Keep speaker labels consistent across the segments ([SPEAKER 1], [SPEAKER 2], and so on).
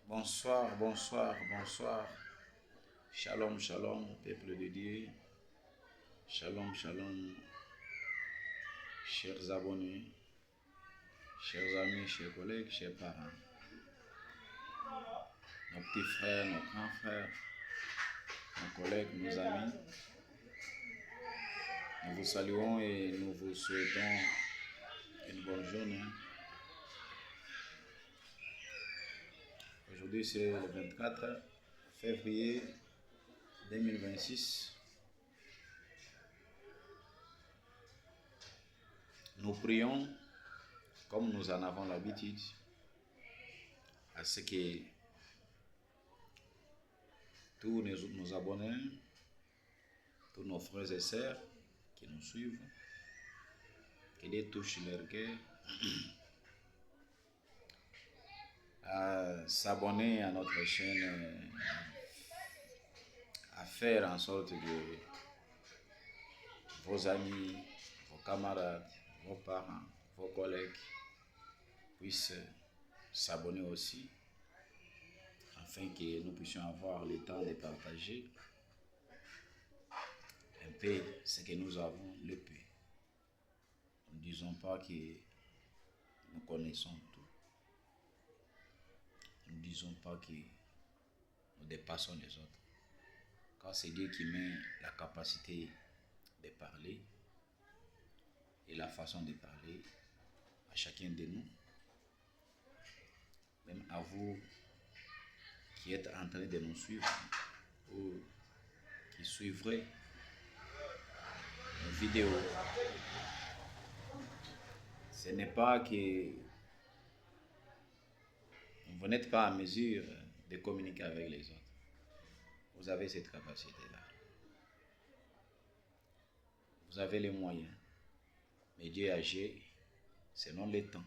[SPEAKER 1] Bonsoir, bonsoir, bonsoir. Shalom, shalom, peuple de Dieu. Shalom, shalom, chers abonnés, chers amis, chers collègues, chers parents. Nos petits frères, nos grands frères, nos collègues, nos amis. Nous vous saluons et nous vous souhaitons une bonne journée. Aujourd'hui, c'est le 24 février 2026. Nous prions, comme nous en avons l'habitude, à ce que tous nos abonnés, tous nos frères et sœurs qui nous suivent, que Dieu touche leur cœur à s'abonner à notre chaîne, à faire en sorte que vos amis, vos camarades, vos parents, vos collègues puissent s'abonner aussi, afin que nous puissions avoir le temps de partager un peu ce que nous avons, le peu. Ne disons pas que nous connaissons tout. Ne disons pas que nous dépassons les autres. Car c'est Dieu qui met la capacité de parler et la façon de parler à chacun de nous. Même à vous qui êtes en train de nous suivre ou qui suivrez nos vidéos. Ce n'est pas que vous n'êtes pas en mesure de communiquer avec les autres. Vous avez cette capacité-là. Vous avez les moyens. Mais Dieu agit selon les temps.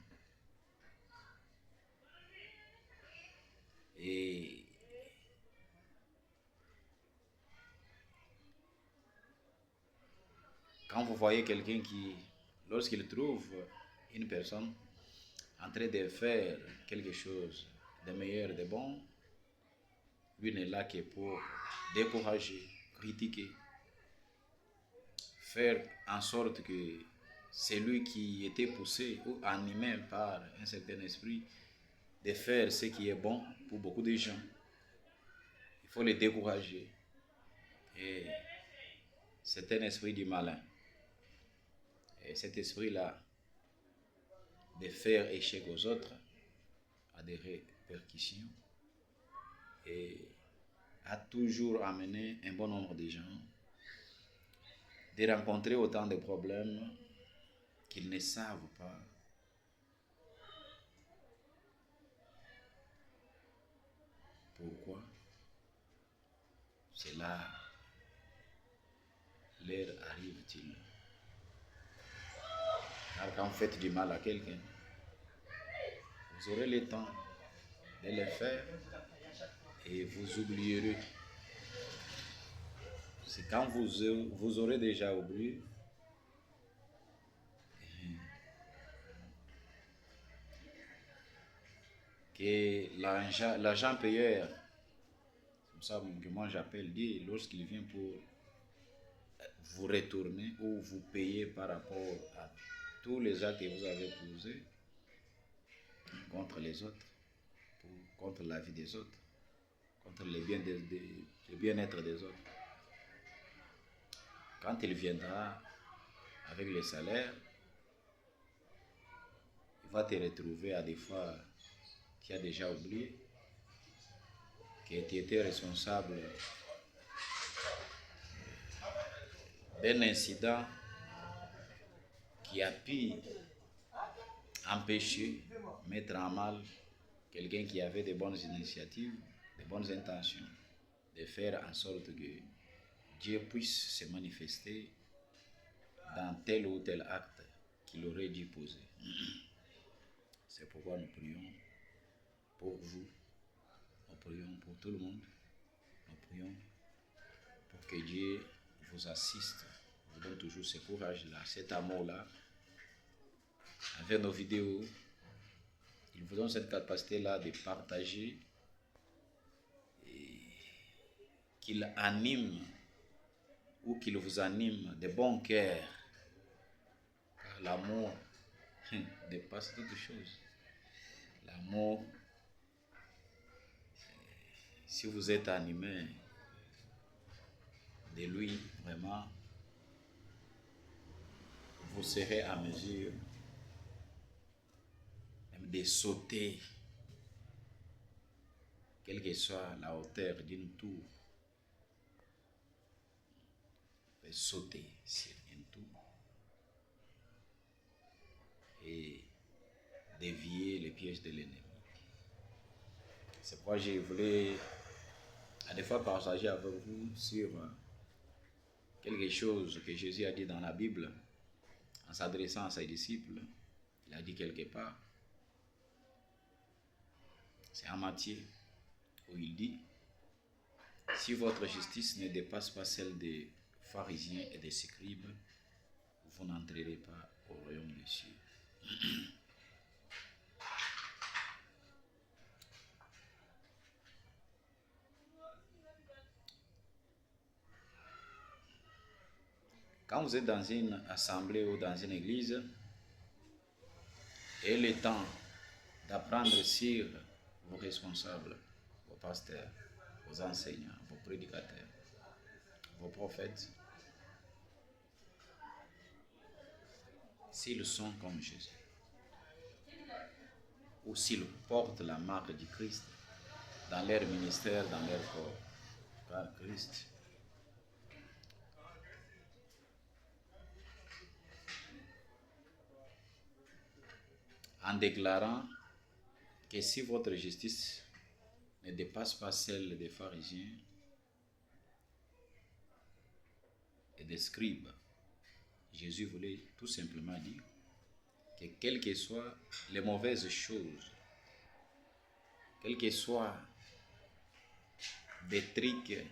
[SPEAKER 1] Et quand vous voyez quelqu'un qui, lorsqu'il trouve une personne en train de faire quelque chose de meilleur, de bon, lui n'est là que pour décourager, critiquer, faire en sorte que celui qui était poussé ou animé par un certain esprit de faire ce qui est bon pour beaucoup de gens, il faut les décourager. Et c'est un esprit du malin. Et cet esprit-là, de faire échec aux autres, a des répercussions et a toujours amené un bon nombre de gens de rencontrer autant de problèmes qu'ils ne savent pas pourquoi cela leur arrive-t-il. Car quand vous faites du mal à quelqu'un, vous aurez le temps de le faire et vous oublierez. C'est quand vous aurez déjà oublié que l'agent payeur, c'est comme ça que moi j'appelle Dieu, lorsqu'il vient pour vous retourner ou vous payer par rapport à tous les actes que vous avez posés contre les autres, contre la vie des autres, contre le bien-être des autres. Quand il viendra avec le salaire, il va te retrouver à des fois qui a déjà oublié que tu étais responsable d'un incident qui a pu empêcher, mettre en mal quelqu'un qui avait de bonnes initiatives, de bonnes intentions, de faire en sorte que Dieu puisse se manifester dans tel ou tel acte qu'il aurait dû poser. C'est pourquoi nous prions pour vous, nous prions pour tout le monde, nous prions pour que Dieu vous assiste, vous donne toujours ce courage-là, cet amour-là. Avec nos vidéos, il vous donne cette capacité-là de partager qu'il anime ou qu'il vous anime de bon cœur. Car l'amour dépasse toute chose. L'amour, si vous êtes animé de lui, vraiment, vous serez à mesure même de sauter, quelle que soit la hauteur d'une tour. Vous pouvez sauter sur une tour et dévier les pièges de l'ennemi. C'est pourquoi je voulais à des fois partager avec vous sur quelque chose que Jésus a dit dans la Bible en s'adressant à ses disciples. Il a dit quelque part, c'est en Matthieu, où il dit, si votre justice ne dépasse pas celle des pharisiens et des scribes, vous n'entrerez pas au royaume des cieux. Quand vous êtes dans une assemblée ou dans une église, et le temps d'apprendre sur vos responsables, vos pasteurs, vos enseignants, vos prédicateurs, vos prophètes, s'ils sont comme Jésus, ou s'ils portent la marque du Christ dans leur ministère, dans leur corps, par Christ. En déclarant que si votre justice ne dépasse pas celle des pharisiens et des scribes, Jésus voulait tout simplement dire que quelles que soient les mauvaises choses, quels que soient des trucs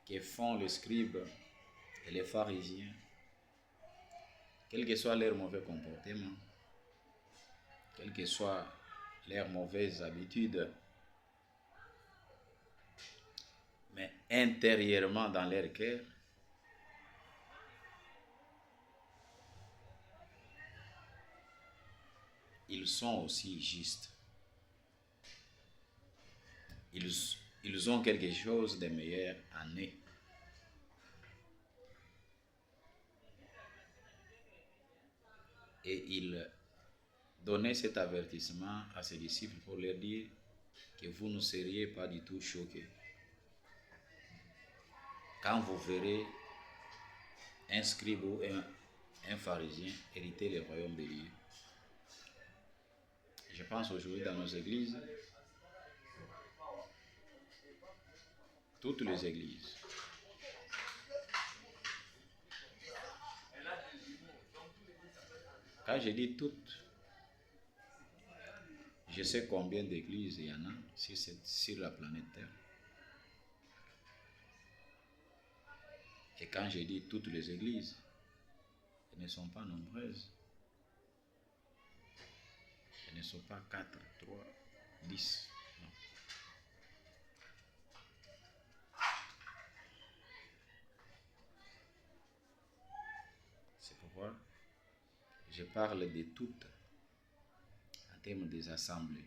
[SPEAKER 1] que font les scribes et les pharisiens, quel que soit leur mauvais comportement, quelles que soient leurs mauvaises habitudes, mais intérieurement dans leur cœur, ils sont aussi justes. Ils ont quelque chose de meilleur en eux. Et il donnait cet avertissement à ses disciples pour leur dire que vous ne seriez pas du tout choqués quand vous verrez un scribe ou un pharisien hériter le royaume de Dieu. Je pense aujourd'hui dans nos églises, toutes les églises, quand je dis toutes, je sais combien d'églises il y en a sur la planète Terre. Et quand je dis toutes les églises, elles ne sont pas nombreuses. Elles ne sont pas 4, 3, 10. Non. C'est pourquoi je parle de toutes en termes des assemblées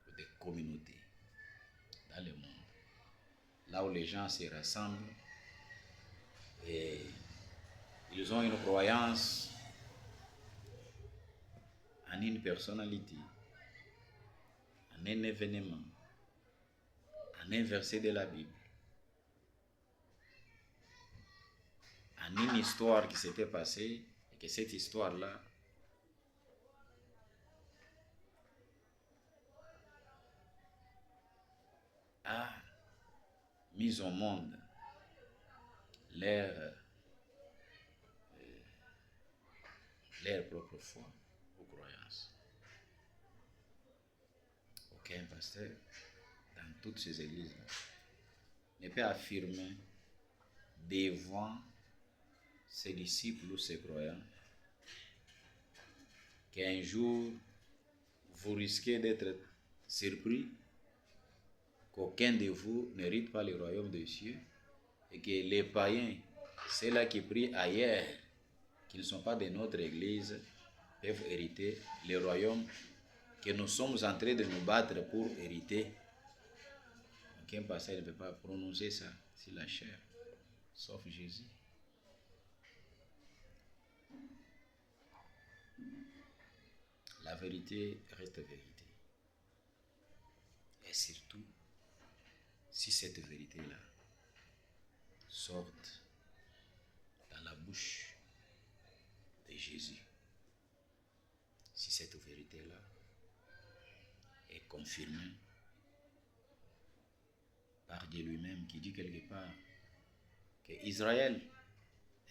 [SPEAKER 1] ou des communautés dans le monde. Là où les gens se rassemblent et ils ont une croyance en une personnalité, en un événement, en un verset de la Bible, en une histoire qui s'était passée et que cette histoire-là a mis au monde leur propre foi ou croyance. Aucun pasteur dans toutes ces églises-là ne peut affirmer devant ses disciples ou ses croyants qu'un jour vous risquez d'être surpris qu'aucun de vous n'hérite pas le royaume des cieux et que les païens, ceux-là qui prient ailleurs, qui ne sont pas de notre église, peuvent hériter le royaume que nous sommes en train de nous battre pour hériter. Aucun pasteur ne peut pas prononcer ça sur la chair, sauf Jésus. La vérité reste vérité. Et surtout, si cette vérité-là sort dans la bouche de Jésus, si cette vérité-là est confirmée par Dieu lui-même, qui dit quelque part que Israël,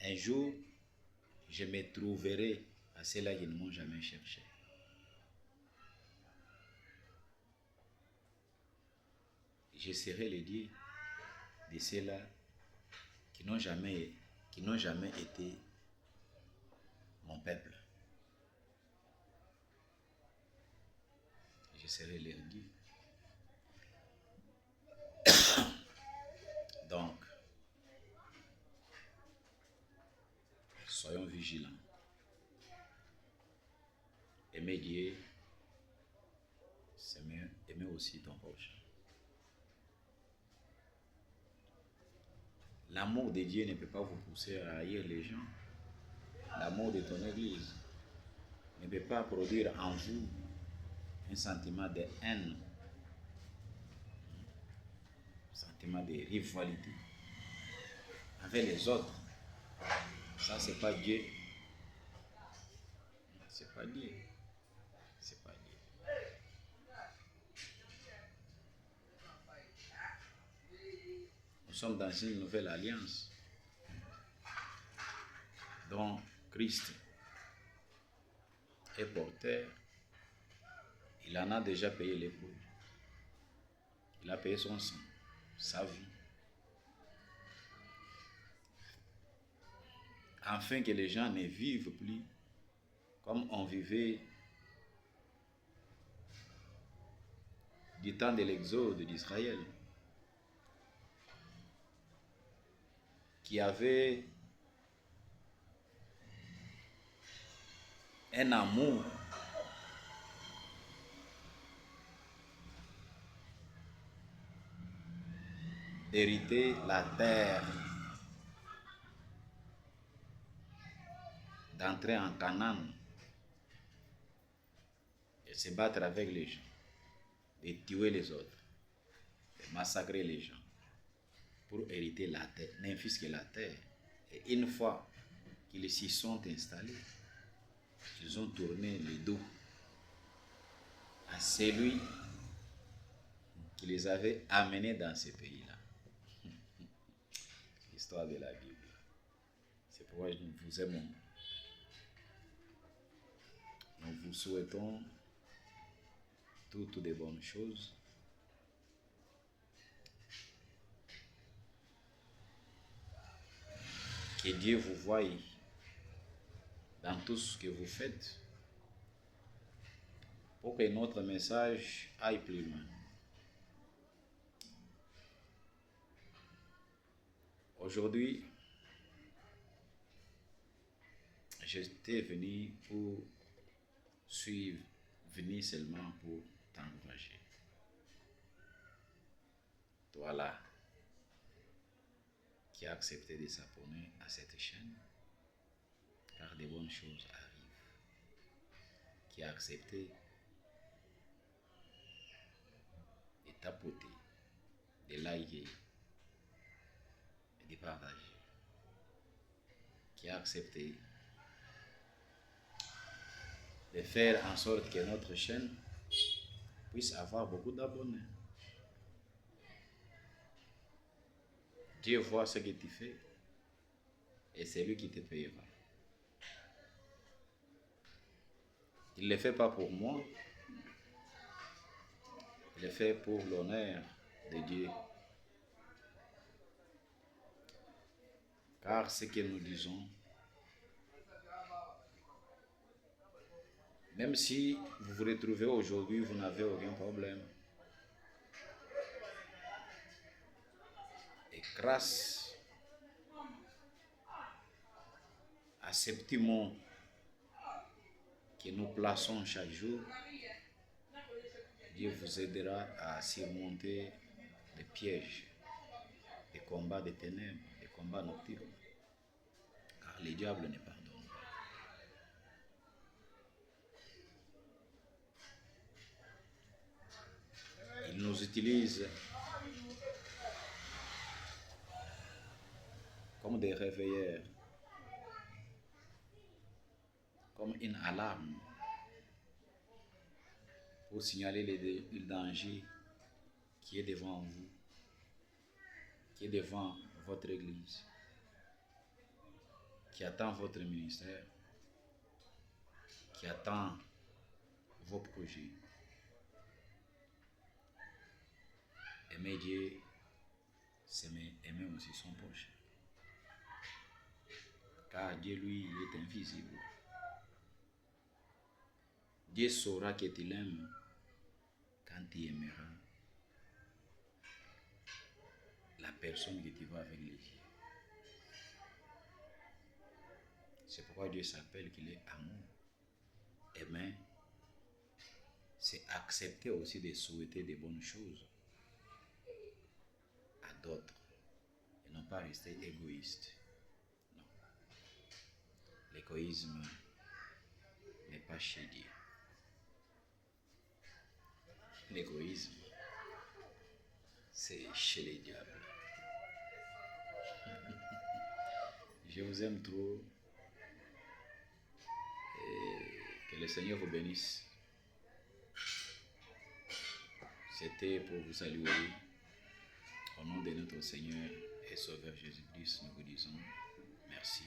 [SPEAKER 1] un jour, je me trouverai à ceux-là qui ne m'ont jamais cherché. Je serai le Dieu de ceux-là qui n'ont jamais été mon peuple. Je serai leur Dieu. Donc, soyons vigilants. Aimer Dieu, c'est mieux. Aimer aussi ton prochain. L'amour de Dieu ne peut pas vous pousser à haïr les gens. L'amour de ton église ne peut pas produire en vous un sentiment de haine, un sentiment de rivalité avec les autres. Ça, c'est pas Dieu. C'est pas Dieu. C'est pas Dieu. Nous sommes dans une nouvelle alliance dont Christ est porteur. Il en a déjà payé les prix. Il a payé son sang, sa vie, afin que les gens ne vivent plus comme on vivait du temps de l'exode d'Israël, qui avait un amour d'hériter la terre, d'entrer en Canaan et se battre avec les gens, de tuer les autres, de massacrer les gens pour hériter la terre, n'infuse que la terre. Et une fois qu'ils s'y sont installés, ils ont tourné le dos à celui qui les avait amenés dans ce pays-là. L'histoire de la Bible. C'est pourquoi nous vous aimons. Nous vous souhaitons toutes de bonnes choses. Que Dieu vous voie dans tout ce que vous faites pour que notre message aille plus loin. Aujourd'hui, j'étais venu pour suivre, venir seulement pour t'encourager. Toi là, qui a accepté de s'abonner à cette chaîne, car de bonnes choses arrivent. Qui a accepté de tapoter, de liker et de partager. Qui a accepté de faire en sorte que notre chaîne puisse avoir beaucoup d'abonnés. Dieu voit ce que tu fais et c'est lui qui te payera. Il ne le fait pas pour moi, il le fait pour l'honneur de Dieu. Car ce que nous disons, même si vous vous retrouvez aujourd'hui, vous n'avez aucun problème. grâce à ces petits mots que nous plaçons chaque jour, Dieu vous aidera à surmonter les pièges, les combats des ténèbres, les combats nocturnes, car le diable ne pardonne pas. Il nous utilise comme des réveilleurs, comme une alarme pour signaler le danger qui est devant vous, qui est devant votre église, qui attend votre ministère, qui attend vos projets. Aimer Dieu, c'est aimer aussi son prochain. Car Dieu, lui, est invisible. Dieu saura que tu l'aimes quand tu aimeras la personne que tu vas avec les yeux. C'est pourquoi Dieu s'appelle qu'il est amour. Aimer, c'est accepter aussi de souhaiter des bonnes choses à d'autres et non pas rester égoïste. Non. L'égoïsme n'est pas chez Dieu. L'égoïsme, c'est chez les diables. Je vous aime trop. Et que le Seigneur vous bénisse. C'était pour vous saluer. Au nom de notre Seigneur et Sauveur Jésus-Christ, nous vous disons merci.